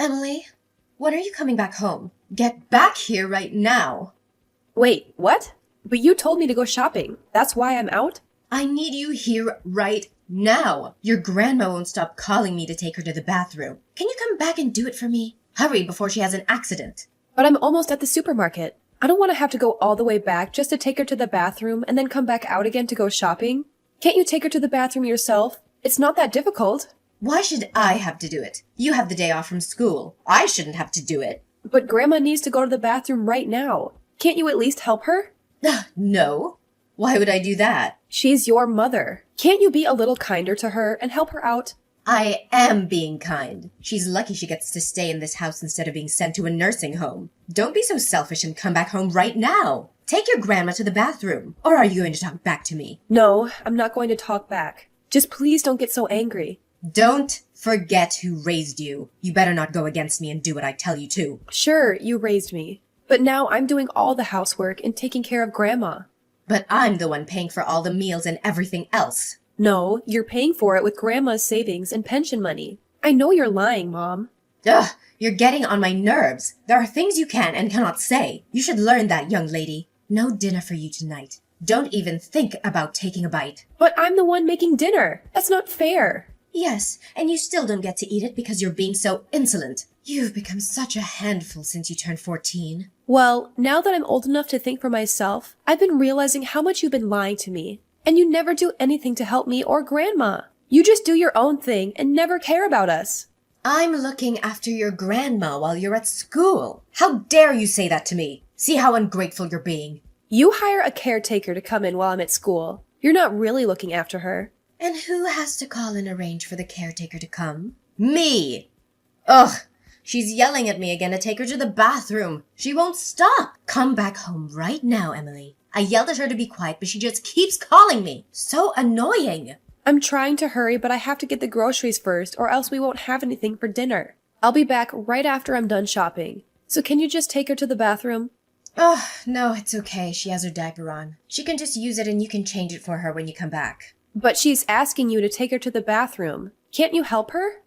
Emily, when are you coming back home? Get back here right now. Wait, what? But you told me to go shopping. That's why I'm out? I need you here right now. Your grandma won't stop calling me to take her to the bathroom. Can you come back and do it for me? Hurry before she has an accident. But I'm almost at the supermarket. I don't want to have to go all the way back just to take her to the bathroom and then come back out again to go shopping. Can't you take her to the bathroom yourself? It's not that difficult. Why should I have to do it? You have the day off from school. I shouldn't have to do it. But Grandma needs to go to the bathroom right now. Can't you at least help her? No. Why would I do that? She's your mother. Can't you be a little kinder to her and help her out? I am being kind. She's lucky she gets to stay in this house instead of being sent to a nursing home. Don't be so selfish and come back home right now. Take your grandma to the bathroom. Or are you going to talk back to me? No, I'm not going to talk back. Just please don't get so angry. Don't forget who raised you. You better not go against me and do what I tell you to. Sure, you raised me. But now I'm doing all the housework and taking care of Grandma. But I'm the one paying for all the meals and everything else. No, you're paying for it with Grandma's savings and pension money. I know you're lying, Mom. Ugh, you're getting on my nerves. There are things you can and cannot say. You should learn that, young lady. No dinner for you tonight. Don't even think about taking a bite. But I'm the one making dinner. That's not fair. Yes, and you still don't get to eat it because you're being so insolent. You've become such a handful since you turned 14. Well, now that I'm old enough to think for myself, I've been realizing how much you've been lying to me. And you never do anything to help me or Grandma. You just do your own thing and never care about us. I'm looking after your grandma while you're at school. How dare you say that to me? See how ungrateful you're being. You hire a caretaker to come in while I'm at school. You're not really looking after her. And who has to call and arrange for the caretaker to come? Me! Ugh! She's yelling at me again to take her to the bathroom. She won't stop. Come back home right now, Emily. I yelled at her to be quiet, but she just keeps calling me. So annoying. I'm trying to hurry, but I have to get the groceries first, or else we won't have anything for dinner. I'll be back right after I'm done shopping. So can you just take her to the bathroom? Oh, no, it's okay. She has her diaper on. She can just use it and you can change it for her when you come back. But she's asking you to take her to the bathroom. Can't you help her?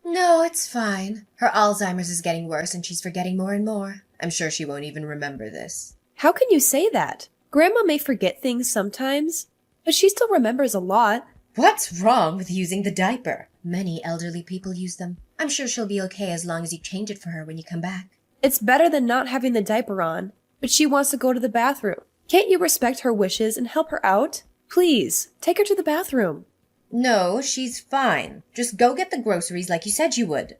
No, it's fine. Her Alzheimer's is getting worse and she's forgetting more and more. I'm sure she won't even remember this. How can you say that? Grandma may forget things sometimes, but she still remembers a lot. What's wrong with using the diaper? Many elderly people use them. I'm sure she'll be okay as long as you change it for her when you come back. It's better than not having the diaper on, but she wants to go to the bathroom. Can't you respect her wishes and help her out? Please, take her to the bathroom. No, she's fine. Just go get the groceries like you said you would.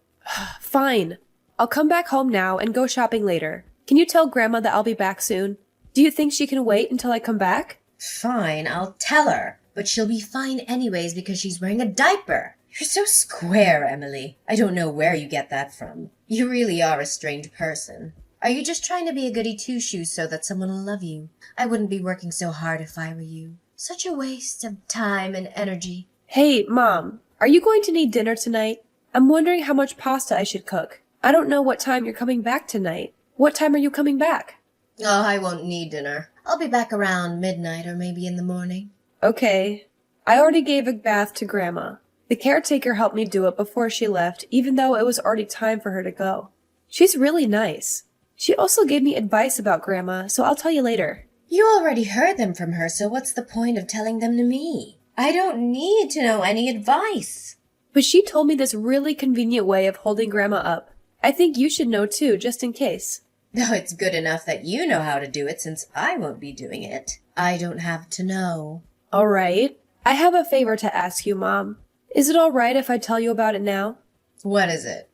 Fine. I'll come back home now and go shopping later. Can you tell Grandma that I'll be back soon? Do you think she can wait until I come back? Fine, I'll tell her. But she'll be fine anyways because she's wearing a diaper. You're so square, Emily. I don't know where you get that from. You really are a strange person. Are you just trying to be a goody two-shoes so that someone will love you? I wouldn't be working so hard if I were you. Such a waste of time and energy. Hey, Mom, are you going to need dinner tonight? I'm wondering how much pasta I should cook. I don't know what time you're coming back tonight. What time are you coming back? Oh, I won't need dinner. I'll be back around midnight or maybe in the morning. Okay. I already gave a bath to Grandma. The caretaker helped me do it before she left, even though it was already time for her to go. She's really nice. She also gave me advice about Grandma, so I'll tell you later. You already heard them from her, so what's the point of telling them to me? I don't need to know any advice. But she told me this really convenient way of holding Grandma up. I think you should know too, just in case. No, it's good enough that you know how to do it since I won't be doing it. I don't have to know. All right. I have a favor to ask you, Mom. Is it all right if I tell you about it now? What is it?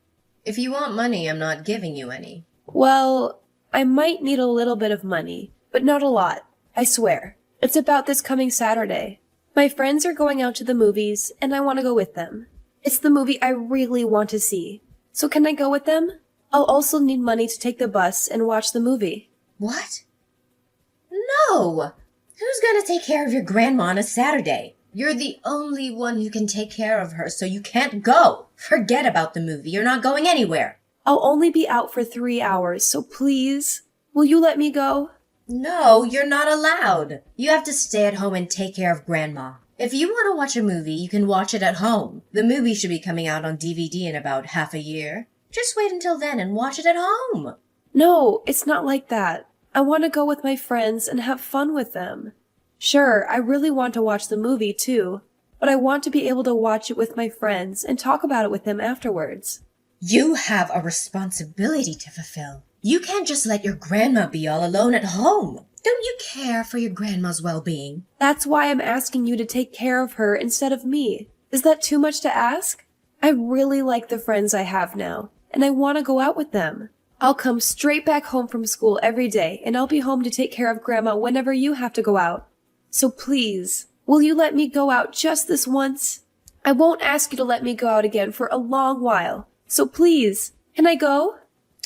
If you want money, I'm not giving you any. Well, I might need a little bit of money, but not a lot. I swear. It's about this coming Saturday. My friends are going out to the movies, and I want to go with them. It's the movie I really want to see. So can I go with them? I'll also need money to take the bus and watch the movie. What? No! Who's gonna take care of your grandma on a Saturday? You're the only one who can take care of her, so you can't go. Forget about the movie. You're not going anywhere. I'll only be out for 3 hours, so please, will you let me go? No, you're not allowed. You have to stay at home and take care of Grandma. If you want to watch a movie, you can watch it at home. The movie should be coming out on DVD in about half a year. Just wait until then and watch it at home. No, it's not like that. I want to go with my friends and have fun with them. Sure, I really want to watch the movie too, but I want to be able to watch it with my friends and talk about it with them afterwards. You have a responsibility to fulfill. You can't just let your grandma be all alone at home. Don't you care for your grandma's well-being? That's why I'm asking you to take care of her instead of me. Is that too much to ask? I really like the friends I have now, and I want to go out with them. I'll come straight back home from school every day, and I'll be home to take care of Grandma whenever you have to go out. So please, will you let me go out just this once? I won't ask you to let me go out again for a long while. So please, can I go?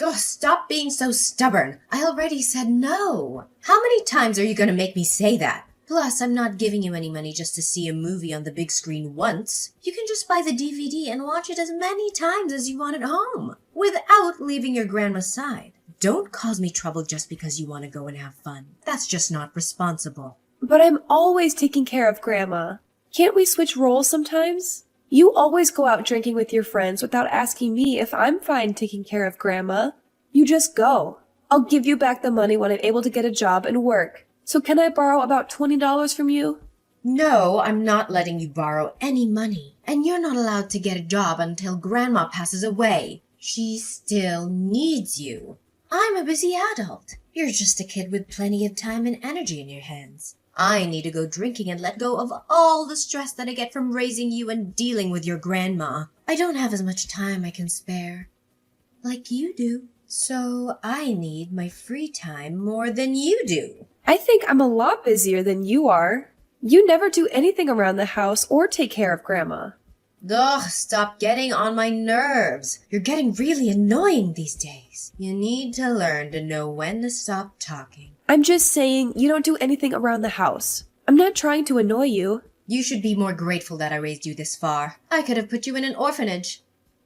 Oh, stop being so stubborn. I already said no. How many times are you going to make me say that? Plus, I'm not giving you any money just to see a movie on the big screen once. You can just buy the DVD and watch it as many times as you want at home, without leaving your grandma's side. Don't cause me trouble just because you want to go and have fun. That's just not responsible. But I'm always taking care of Grandma. Can't we switch roles sometimes? You always go out drinking with your friends without asking me if I'm fine taking care of Grandma. You just go. I'll give you back the money when I'm able to get a job and work. So can I borrow about $20 from you? No, I'm not letting you borrow any money. And you're not allowed to get a job until Grandma passes away. She still needs you. I'm a busy adult. You're just a kid with plenty of time and energy in your hands. I need to go drinking and let go of all the stress that I get from raising you and dealing with your grandma. I don't have as much time I can spare, like you do. So I need my free time more than you do. I think I'm a lot busier than you are. You never do anything around the house or take care of Grandma. Ugh, stop getting on my nerves. You're getting really annoying these days. You need to learn to know when to stop talking. I'm just saying you don't do anything around the house. I'm not trying to annoy you. You should be more grateful that I raised you this far. I could have put you in an orphanage,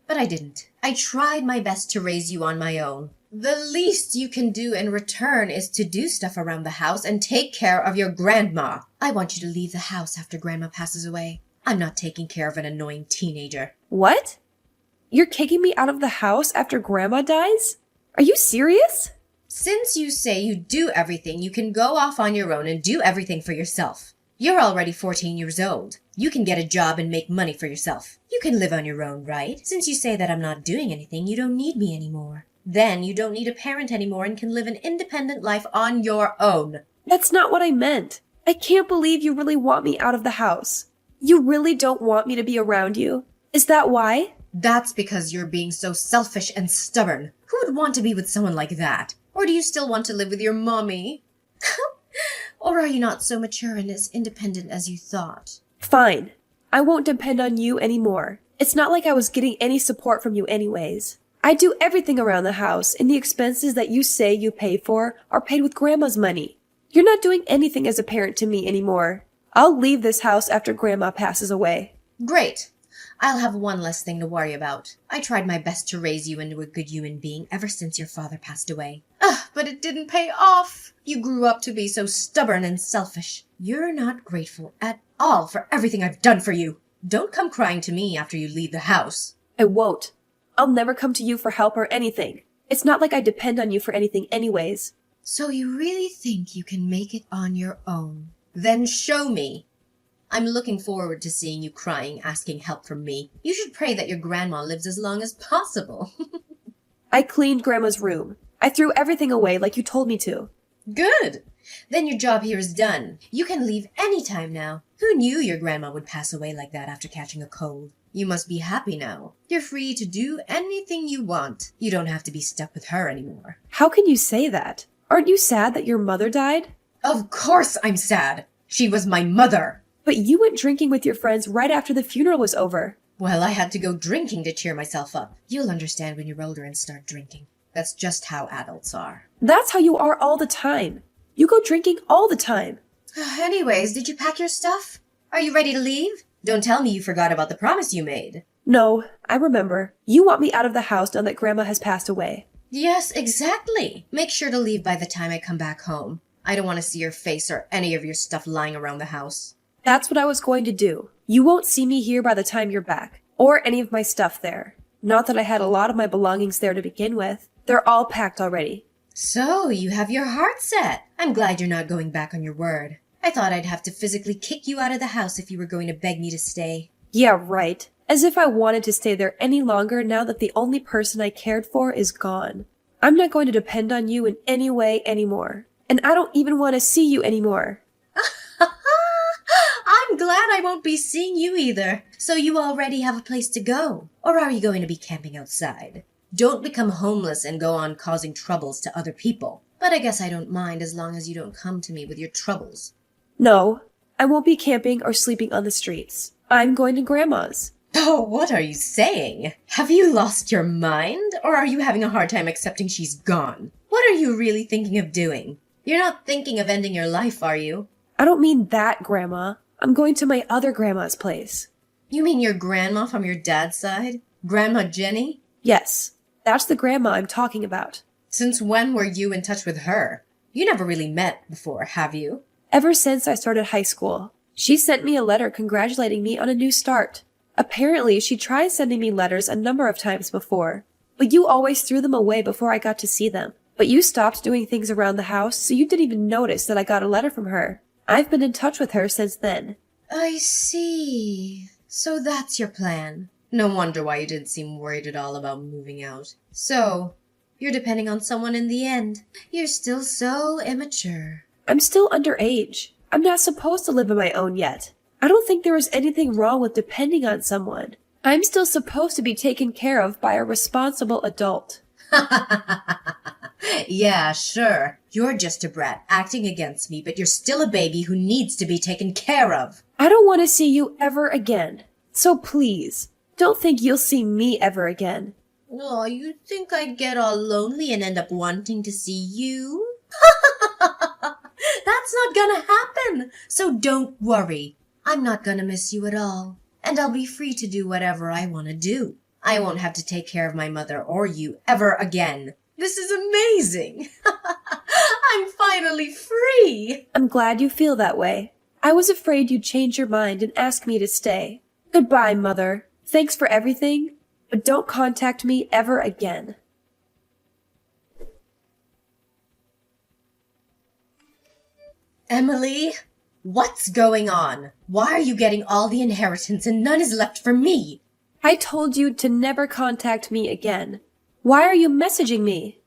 but I didn't. I tried my best to raise you on my own. The least you can do in return is to do stuff around the house and take care of your grandma. I want you to leave the house after Grandma passes away. I'm not taking care of an annoying teenager. What? You're kicking me out of the house after Grandma dies? Are you serious? Since you say you do everything, you can go off on your own and do everything for yourself. You're already 14 years old. You can get a job and make money for yourself. You can live on your own, right? Since you say that I'm not doing anything, you don't need me anymore. Then you don't need a parent anymore and can live an independent life on your own. That's not what I meant. I can't believe you really want me out of the house. You really don't want me to be around you. Is that why? That's because you're being so selfish and stubborn. Who would want to be with someone like that? Or do you still want to live with your mommy? Or are you not so mature and as independent as you thought? Fine. I won't depend on you anymore. It's not like I was getting any support from you anyways. I do everything around the house, and the expenses that you say you pay for are paid with Grandma's money. You're not doing anything as a parent to me anymore. I'll leave this house after Grandma passes away. Great. I'll have one less thing to worry about. I tried my best to raise you into a good human being ever since your father passed away. But it didn't pay off. You grew up to be so stubborn and selfish. You're not grateful at all for everything I've done for you. Don't come crying to me after you leave the house. I won't. I'll never come to you for help or anything. It's not like I depend on you for anything anyways. So you really think you can make it on your own? Then show me. I'm looking forward to seeing you crying, asking help from me. You should pray that your grandma lives as long as possible. I cleaned Grandma's room. I threw everything away like you told me to. Good. Then your job here is done. You can leave any time now. Who knew your grandma would pass away like that after catching a cold? You must be happy now. You're free to do anything you want. You don't have to be stuck with her anymore. How can you say that? Aren't you sad that your mother died? Of course I'm sad. She was my mother. But you went drinking with your friends right after the funeral was over. Well, I had to go drinking to cheer myself up. You'll understand when you're older and start drinking. That's just how adults are. That's how you are all the time. You go drinking all the time. Anyways, did you pack your stuff? Are you ready to leave? Don't tell me you forgot about the promise you made. No, I remember. You want me out of the house now that Grandma has passed away. Yes, exactly. Make sure to leave by the time I come back home. I don't want to see your face or any of your stuff lying around the house. That's what I was going to do. You won't see me here by the time you're back, or any of my stuff there. Not that I had a lot of my belongings there to begin with. They're all packed already. So, you have your heart set. I'm glad you're not going back on your word. I thought I'd have to physically kick you out of the house if you were going to beg me to stay. Yeah, right. As if I wanted to stay there any longer now that the only person I cared for is gone. I'm not going to depend on you in any way anymore. And I don't even want to see you anymore. I'm glad I won't be seeing you either. So you already have a place to go. Or are you going to be camping outside? Don't become homeless and go on causing troubles to other people. But I guess I don't mind as long as you don't come to me with your troubles. No, I won't be camping or sleeping on the streets. I'm going to Grandma's. Oh, what are you saying? Have you lost your mind? Or are you having a hard time accepting she's gone? What are you really thinking of doing? You're not thinking of ending your life, are you? I don't mean that, Grandma. I'm going to my other grandma's place. You mean your grandma from your dad's side? Grandma Jenny? Yes, that's the grandma I'm talking about. Since when were you in touch with her? You never really met before, have you? Ever since I started high school. She sent me a letter congratulating me on a new start. Apparently, she tried sending me letters a number of times before, but you always threw them away before I got to see them. But you stopped doing things around the house, so you didn't even notice that I got a letter from her. I've been in touch with her since then. I see. So that's your plan. No wonder why you didn't seem worried at all about moving out. So, you're depending on someone in the end. You're still so immature. I'm still underage. I'm not supposed to live on my own yet. I don't think there is anything wrong with depending on someone. I'm still supposed to be taken care of by a responsible adult. Yeah, sure. You're just a brat acting against me, but you're still a baby who needs to be taken care of. I don't want to see you ever again. So please, don't think you'll see me ever again. Oh, you think I'd get all lonely and end up wanting to see you? That's not gonna happen. So don't worry. I'm not gonna miss you at all. And I'll be free to do whatever I want to do. I won't have to take care of my mother or you ever again. This is amazing. I'm finally free. I'm glad you feel that way. I was afraid you'd change your mind and ask me to stay. Goodbye, Mother. Thanks for everything, but don't contact me ever again. Emily, what's going on? Why are you getting all the inheritance and none is left for me? I told you to never contact me again. Why are you messaging me?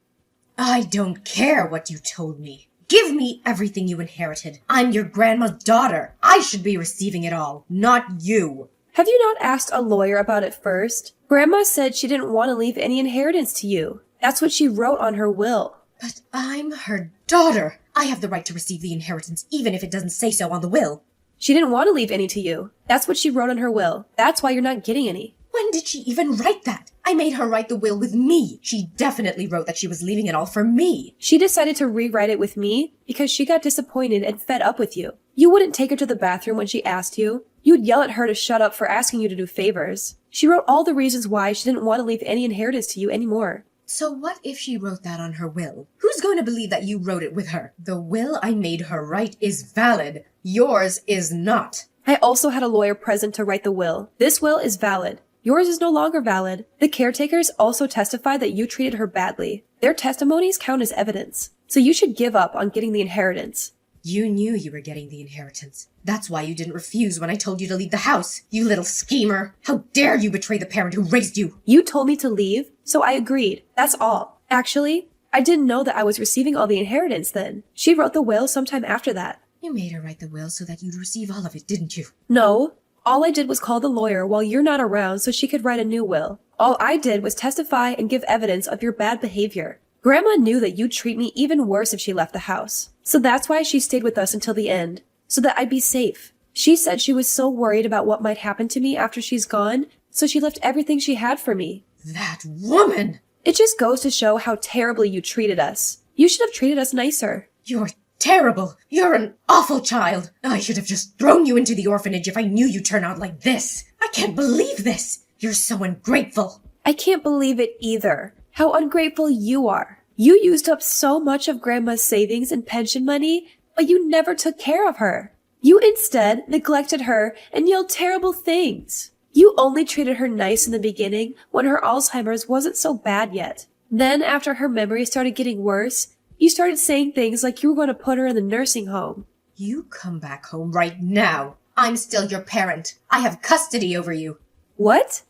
I don't care what you told me. Give me everything you inherited. I'm your grandma's daughter. I should be receiving it all, not you. Have you not asked a lawyer about it first? Grandma said she didn't want to leave any inheritance to you. That's what she wrote on her will. But I'm her daughter. I have the right to receive the inheritance, even if it doesn't say so on the will. She didn't want to leave any to you. That's what she wrote on her will. That's why you're not getting any. When did she even write that? I made her write the will with me. She definitely wrote that she was leaving it all for me. She decided to rewrite it with me because she got disappointed and fed up with you. You wouldn't take her to the bathroom when she asked you. You'd yell at her to shut up for asking you to do favors. She wrote all the reasons why she didn't want to leave any inheritance to you anymore. So what if she wrote that on her will? Who's going to believe that you wrote it with her? The will I made her write is valid. Yours is not. I also had a lawyer present to write the will. This will is valid. Yours is no longer valid. The caretakers also testified that you treated her badly. Their testimonies count as evidence. So you should give up on getting the inheritance. You knew you were getting the inheritance. That's why you didn't refuse when I told you to leave the house. You little schemer. How dare you betray the parent who raised you? You told me to leave, so I agreed. That's all. Actually, I didn't know that I was receiving all the inheritance then. She wrote the will sometime after that. You made her write the will so that you'd receive all of it, didn't you? No. All I did was call the lawyer while you're not around so she could write a new will. All I did was testify and give evidence of your bad behavior. Grandma knew that you'd treat me even worse if she left the house. So that's why she stayed with us until the end, so that I'd be safe. She said she was so worried about what might happen to me after she's gone, so she left everything she had for me. That woman! It just goes to show how terribly you treated us. You should have treated us nicer. You're terrible. You're an awful child. I should have just thrown you into the orphanage if I knew you'd turn out like this. I can't believe this. You're so ungrateful. I can't believe it either. How ungrateful you are. You used up so much of Grandma's savings and pension money, but you never took care of her. You instead neglected her and yelled terrible things. You only treated her nice in the beginning when her Alzheimer's wasn't so bad yet. Then, after her memory started getting worse, you started saying things like you were going to put her in the nursing home. You come back home right now. I'm still your parent. I have custody over you. What?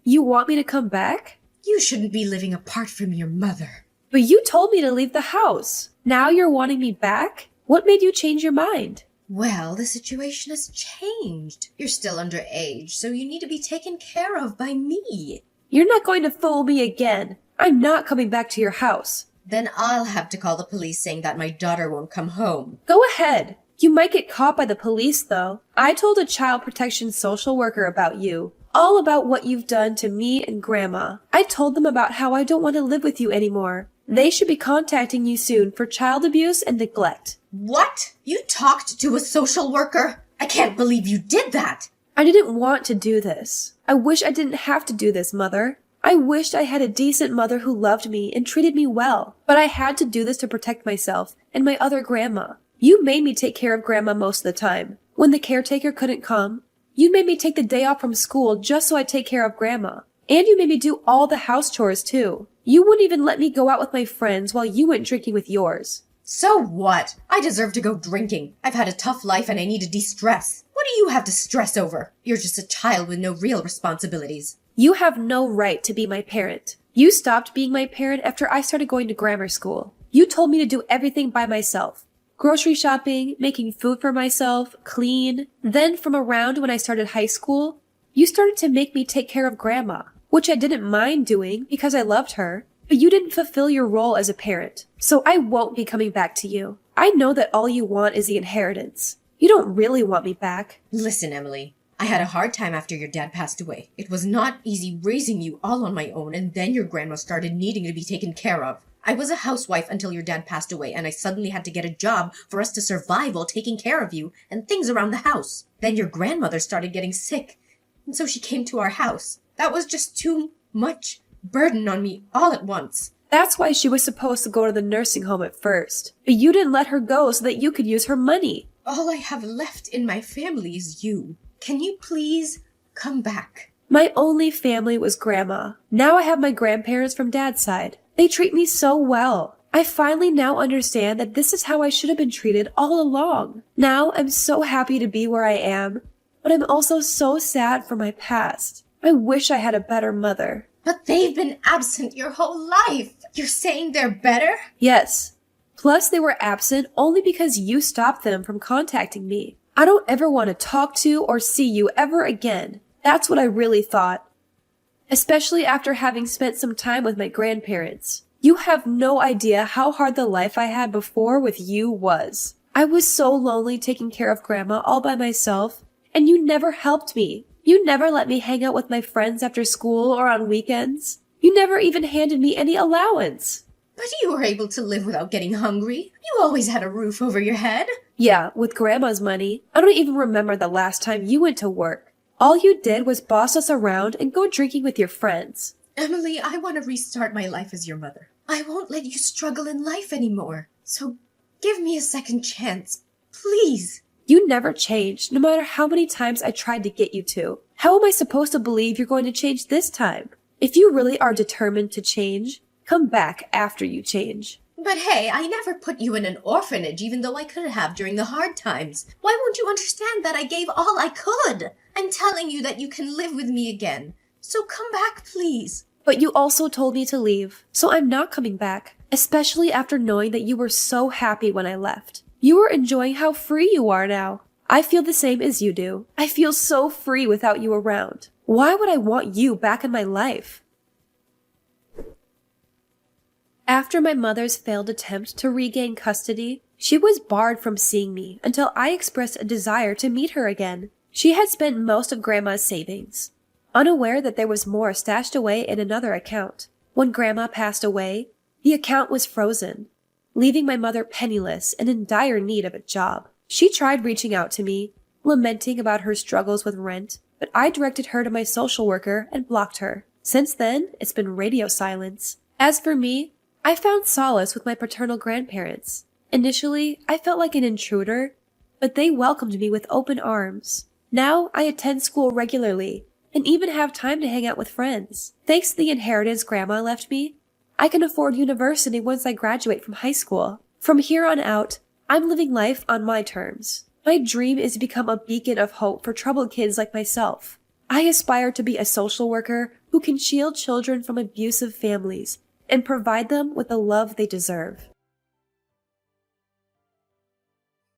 You want me to come back? You shouldn't be living apart from your mother. But you told me to leave the house. Now you're wanting me back? What made you change your mind? Well, the situation has changed. You're still underage, so you need to be taken care of by me. You're not going to fool me again. I'm not coming back to your house. Then I'll have to call the police saying that my daughter won't come home. Go ahead. You might get caught by the police, though. I told a child protection social worker about you. All about what you've done to me and Grandma. I told them about how I don't want to live with you anymore. They should be contacting you soon for child abuse and neglect. What? You talked to a social worker? I can't believe you did that. I didn't want to do this. I wish I didn't have to do this, Mother. I wished I had a decent mother who loved me and treated me well, but I had to do this to protect myself and my other grandma. You made me take care of Grandma most of the time. When the caretaker couldn't come, you made me take the day off from school just so I'd take care of Grandma. And you made me do all the house chores, too. You wouldn't even let me go out with my friends while you went drinking with yours. So what? I deserve to go drinking. I've had a tough life and I need to de-stress. What do you have to stress over? You're just a child with no real responsibilities. You have no right to be my parent. You stopped being my parent after I started going to grammar school. You told me to do everything by myself. Grocery shopping, making food for myself, clean. Then from around when I started high school, you started to make me take care of Grandma, which I didn't mind doing because I loved her. But you didn't fulfill your role as a parent, so I won't be coming back to you. I know that all you want is the inheritance. You don't really want me back. Listen, Emily. I had a hard time after your dad passed away. It was not easy raising you all on my own, and then your grandma started needing to be taken care of. I was a housewife until your dad passed away, and I suddenly had to get a job for us to survive while taking care of you and things around the house. Then your grandmother started getting sick, and so she came to our house. That was just too much burden on me all at once. That's why she was supposed to go to the nursing home at first. But you didn't let her go so that you could use her money. All I have left in my family is you. Can you please come back? My only family was Grandma. Now I have my grandparents from Dad's side. They treat me so well. I finally now understand that this is how I should have been treated all along. Now I'm so happy to be where I am, but I'm also so sad for my past. I wish I had a better mother. But they've been absent your whole life. You're saying they're better? Yes. Plus they were absent only because you stopped them from contacting me. I don't ever want to talk to or see you ever again. That's what I really thought. Especially after having spent some time with my grandparents. You have no idea how hard the life I had before with you was. I was so lonely taking care of Grandma all by myself, and you never helped me. You never let me hang out with my friends after school or on weekends. You never even handed me any allowance. But you were able to live without getting hungry. You always had a roof over your head. Yeah, with Grandma's money. I don't even remember the last time you went to work. All you did was boss us around and go drinking with your friends. Emily, I want to restart my life as your mother. I won't let you struggle in life anymore. So give me a second chance, please. You never changed, no matter how many times I tried to get you to. How am I supposed to believe you're going to change this time? If you really are determined to change, come back after you change. But hey, I never put you in an orphanage, even though I could have during the hard times. Why won't you understand that I gave all I could? I'm telling you that you can live with me again. So come back, please. But you also told me to leave, so I'm not coming back, especially after knowing that you were so happy when I left. You were enjoying how free you are now. I feel the same as you do. I feel so free without you around. Why would I want you back in my life? After my mother's failed attempt to regain custody, she was barred from seeing me until I expressed a desire to meet her again. She had spent most of Grandma's savings, unaware that there was more stashed away in another account. When Grandma passed away, the account was frozen, leaving my mother penniless and in dire need of a job. She tried reaching out to me, lamenting about her struggles with rent, but I directed her to my social worker and blocked her. Since then, it's been radio silence. As for me, I found solace with my paternal grandparents. Initially, I felt like an intruder, but they welcomed me with open arms. Now I attend school regularly, and even have time to hang out with friends. Thanks to the inheritance Grandma left me, I can afford university once I graduate from high school. From here on out, I'm living life on my terms. My dream is to become a beacon of hope for troubled kids like myself. I aspire to be a social worker who can shield children from abusive families and provide them with the love they deserve.